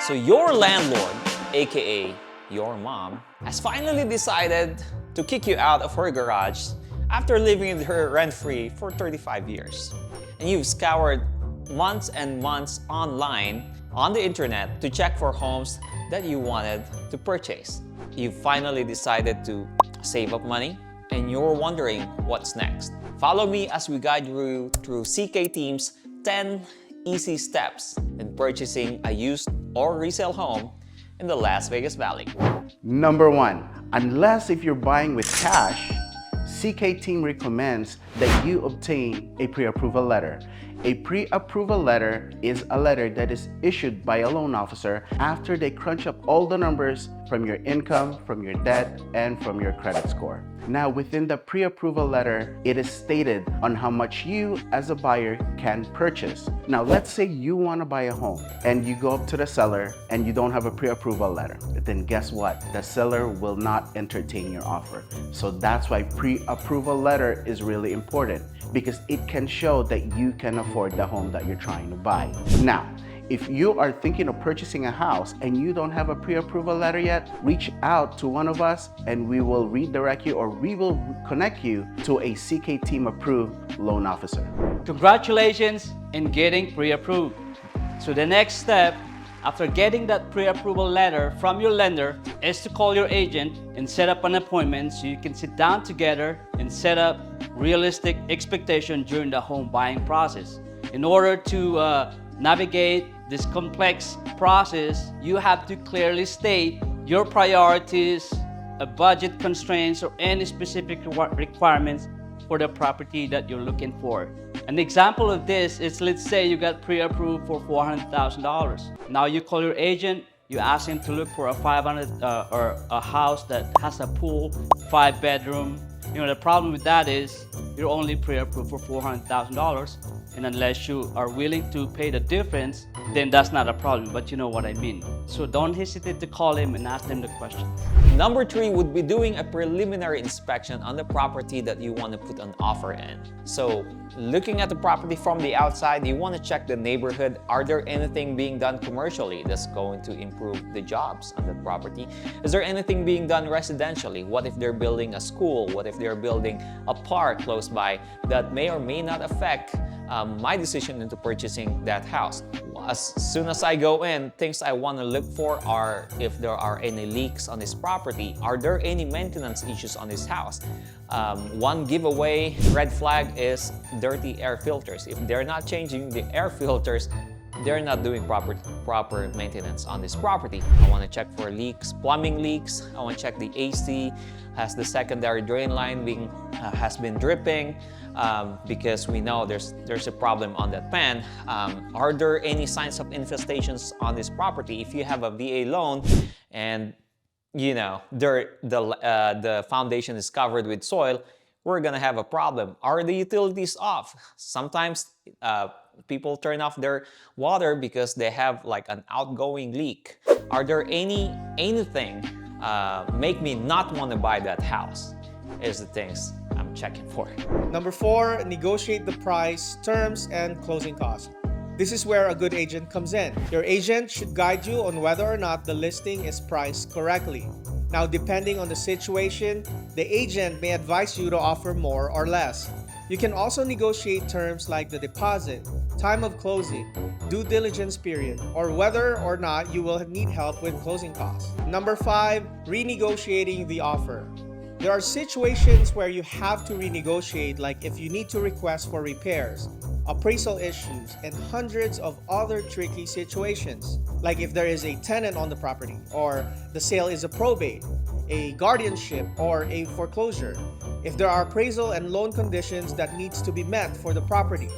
So your landlord, aka your mom, has finally decided to kick you out of her garage after living in her rent-free for 35 years. And you've scoured months and months online on the internet to check for homes that you wanted to purchase. You finally decided to save up money and you're wondering what's next. Follow me as we guide you through CK Team's 10 easy steps in purchasing a used or resale home in the Las Vegas Valley. Number 1, unless if you're buying with cash, CK Team recommends that you obtain a pre-approval letter. A pre-approval letter is a letter that is issued by a loan officer after they crunch up all the numbers from your income, from your debt, and from your credit score. Now, within the pre-approval letter, it is stated on how much you as a buyer can purchase. Now, let's say you want to buy a home and you go up to the seller and you don't have a pre-approval letter. Then guess what? The seller will not entertain your offer. So that's why pre-approval letter is really important, because it can show that you can afford the home that you're trying to buy. Now, if you are thinking of purchasing a house and you don't have a pre-approval letter yet, reach out to one of us and we will redirect you, or we will connect you to a CK Team approved loan officer. Congratulations in getting pre-approved. So the next step after getting that pre-approval letter from your lender is to call your agent and set up an appointment so you can sit down together and set up realistic expectations during the home buying process. In order to navigate this complex process, you have to clearly state your priorities, budget constraints, or any specific requirements for the property that you're looking for. An example of this is, let's say you got pre-approved for $400,000. Now you call your agent, you ask him to look for a 500 or a house that has a pool, 5-bedroom. You know, the problem with that is you're only pre-approved for $400,000, and unless you are willing to pay the difference, then that's not a problem, but you know what I mean. So don't hesitate to call him and ask them the question. Number 3 would be doing a preliminary inspection on the property that you want to put an offer in. So looking at the property from the outside, you want to check the neighborhood. Are there anything being done commercially that's going to improve the jobs on the property? Is there anything being done residentially? What if they're building a school? What if they're building a park close by that may or may not affect my decision into purchasing that house? As soon as I go in, things I want to look for are if there are any leaks on this property. Are there any maintenance issues on this house? One giveaway red flag is dirty air filters. If they're not changing the air filters, they're not doing proper maintenance on this property. I want to check for leaks, plumbing leaks. I want to check the AC. Has the secondary drain line has been dripping? Because we know there's a problem on that pan. Are there any signs of infestations on this property? If you have a VA loan and you know the foundation is covered with soil, we're gonna have a problem. Are the utilities off? Sometimes people turn off their water because they have like an outgoing leak. Are there anything make me not want to buy that house? Is the things I'm checking for. Number 4, negotiate the price, terms, and closing costs. This is where a good agent comes in. Your agent should guide you on whether or not the listing is priced correctly. Now, depending on the situation, the agent may advise you to offer more or less. You can also negotiate terms like the deposit, time of closing, due diligence period, or whether or not you will need help with closing costs. Number 5, renegotiating the offer. There are situations where you have to renegotiate, like if you need to request for repairs, appraisal issues, and hundreds of other tricky situations, like if there is a tenant on the property, or the sale is a probate, a guardianship, or a foreclosure, if there are appraisal and loan conditions that needs to be met for the property.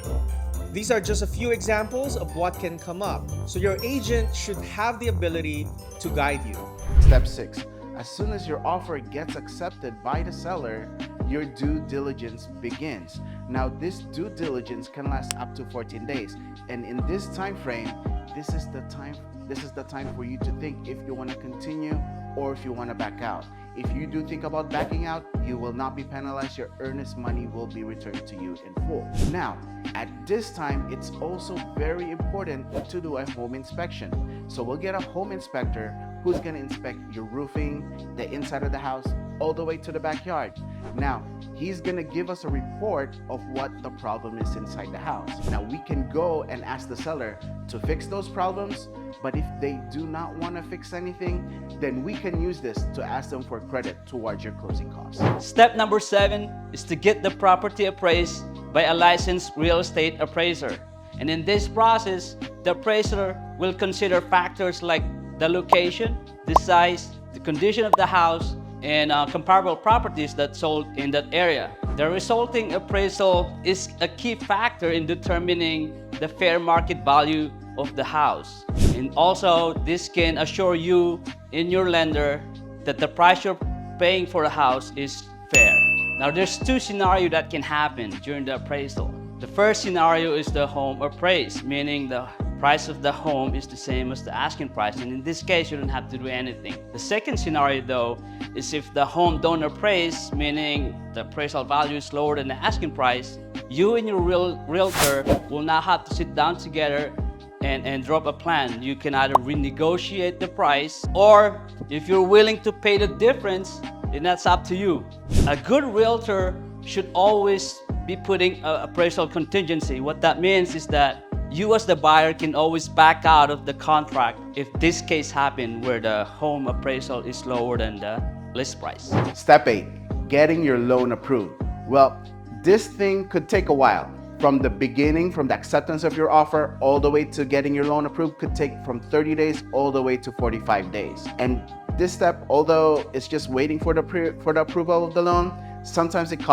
These are just a few examples of what can come up, so your agent should have the ability to guide you. Step 6. As soon as your offer gets accepted by the seller, your due diligence begins. Now, this due diligence can last up to 14 days. And in this time frame, this is the time for you to think if you want to continue or if you want to back out. If you do think about backing out, you will not be penalized. Your earnest money will be returned to you in full. Now, at this time, it's also very important to do a home inspection. So we'll get a home inspector who's going to inspect your roofing, the inside of the house, all the way to the backyard. Now, he's going to give us a report of what the problem is inside the house. Now, we can go and ask the seller to fix those problems, but if they do not want to fix anything, then we can use this to ask them for credit towards your closing costs. Step number 7 is to get the property appraised by a licensed real estate appraiser. And in this process, the appraiser will consider factors like the location, the size, the condition of the house, and comparable properties that sold in that area. The resulting appraisal is a key factor in determining the fair market value of the house. And also, this can assure you and your lender that the price you're paying for a house is fair. Now, there's 2 scenarios that can happen during the appraisal. The first scenario is the home appraised, meaning the price of the home is the same as the asking price, and in this case you don't have to do anything. The second scenario though is if the home don't appraise, meaning the appraisal value is lower than the asking price, you and your realtor will now have to sit down together and drop a plan. You can either renegotiate the price, or if you're willing to pay the difference, then that's up to you. A good realtor should always be putting an appraisal contingency. What that means is that you as the buyer can always back out of the contract if this case happened where the home appraisal is lower than the list price. Step 8, getting your loan approved. Well, this thing could take a while. From the beginning, from the acceptance of your offer, all the way to getting your loan approved could take from 30 days all the way to 45 days. And this step, although it's just waiting for the approval of the loan, sometimes it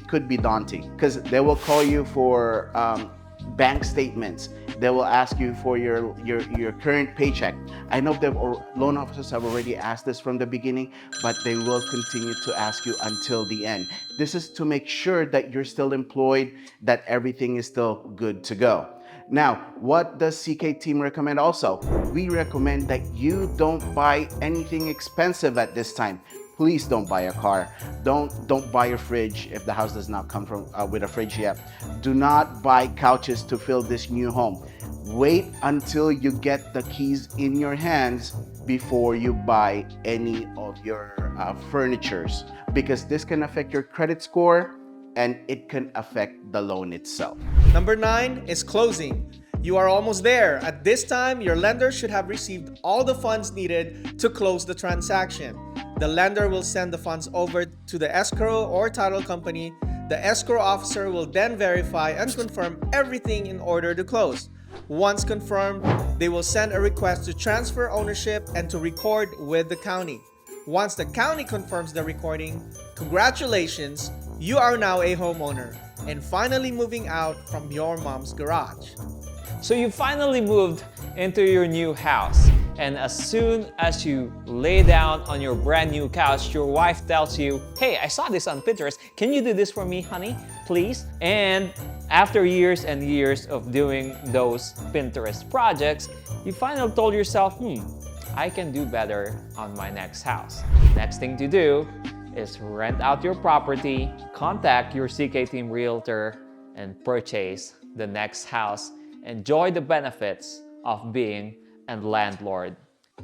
could be daunting because they will call you for bank statements. They will ask you for your current paycheck. I know the loan officers have already asked this from the beginning, but they will continue to ask you until the end. This is to make sure that you're still employed, that everything is still good to go. Now, what does CK team recommend also? We recommend that you don't buy anything expensive at this time. Please don't buy a car. Don't buy a fridge if the house does not come from with a fridge yet. Do not buy couches to fill this new home. Wait until you get the keys in your hands before you buy any of your furnitures, because this can affect your credit score and it can affect the loan itself. Number 9 is closing. You are almost there. At this time, your lender should have received all the funds needed to close the transaction. The lender will send the funds over to the escrow or title company. The escrow officer will then verify and confirm everything in order to close. Once confirmed, they will send a request to transfer ownership and to record with the county. Once the county confirms the recording, congratulations, you are now a homeowner and finally moving out from your mom's garage. So you finally moved into your new house, and as soon as you lay down on your brand new couch, your wife tells you, "Hey, I saw this on Pinterest. Can you do this for me, honey? Please?" And after years and years of doing those Pinterest projects, you finally told yourself, I can do better on my next house. Next thing to do is rent out your property, contact your CK Team Realtor, and purchase the next house. Enjoy the benefits of being a landlord.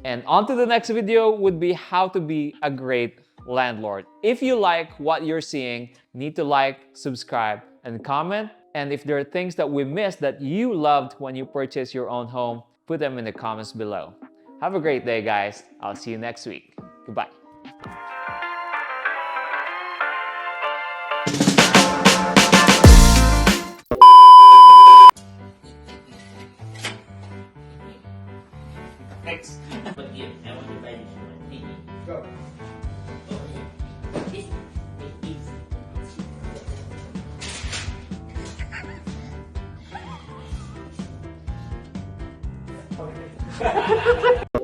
And on to the next video would be how to be a great landlord. If you like what you're seeing, need to like, subscribe, and comment. And if there are things that we missed that you loved when you purchased your own home, put them in the comments below. Have a great day, guys. I'll see you next week. Goodbye. Thanks. But yeah, I want to buy this one. Go. It is.